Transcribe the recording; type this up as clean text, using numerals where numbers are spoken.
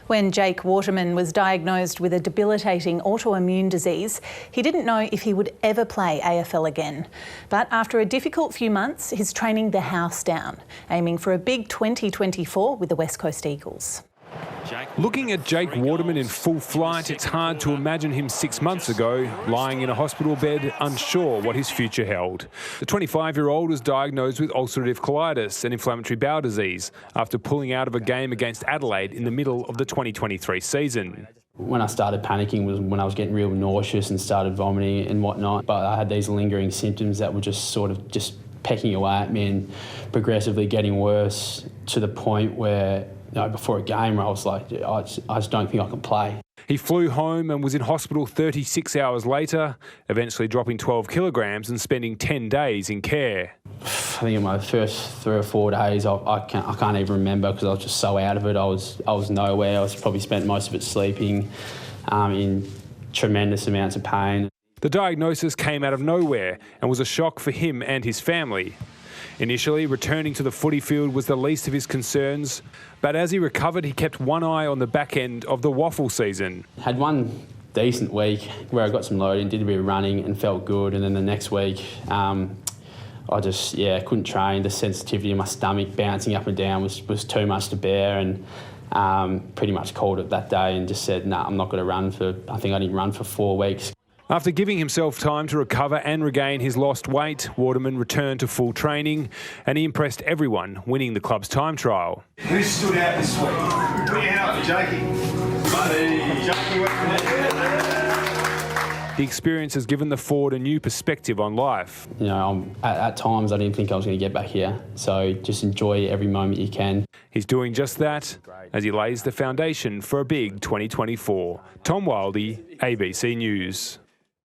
When Jake Waterman was diagnosed with a debilitating autoimmune disease, he didn't know if he would ever play AFL again. But after a difficult few months, he's training the house down, aiming for a big 2024 with the West Coast Eagles. Looking at Jake Waterman in full flight, it's hard to imagine him 6 months ago, lying in a hospital bed, unsure what his future held. The 25-year-old was diagnosed with ulcerative colitis and inflammatory bowel disease after pulling out of a game against Adelaide in the middle of the 2023 season. When I started panicking was when I was getting real nauseous and started vomiting and whatnot, but I had these lingering symptoms that were just pecking away at me and progressively getting worse to the point where, before a game, I was like, I just don't think I can play. He flew home and was in hospital 36 hours later, eventually dropping 12 kilograms and spending 10 days in care. I think in my first 3 or 4 days, I can't even remember because I was just so out of it. I was nowhere. I probably spent most of it sleeping in tremendous amounts of pain. The diagnosis came out of nowhere and was a shock for him and his family. Initially, returning to the footy field was the least of his concerns, but as he recovered, he kept one eye on the back end of the waffle season. Had one decent week where I got some loading, did a bit of running and felt good, and then the next week I just couldn't train. The sensitivity in my stomach bouncing up and down was too much to bear, and pretty much called it that day and just said, I'm not going to run I think I didn't run for 4 weeks. After giving himself time to recover and regain his lost weight, Waterman returned to full training and he impressed everyone, winning the club's time trial. Who stood out this week? Put your hand up for Jakey. The experience has given the forward a new perspective on life. At times I didn't think I was going to get back here, so just enjoy every moment you can. He's doing just that as he lays the foundation for a big 2024. Tom Wildie, ABC News.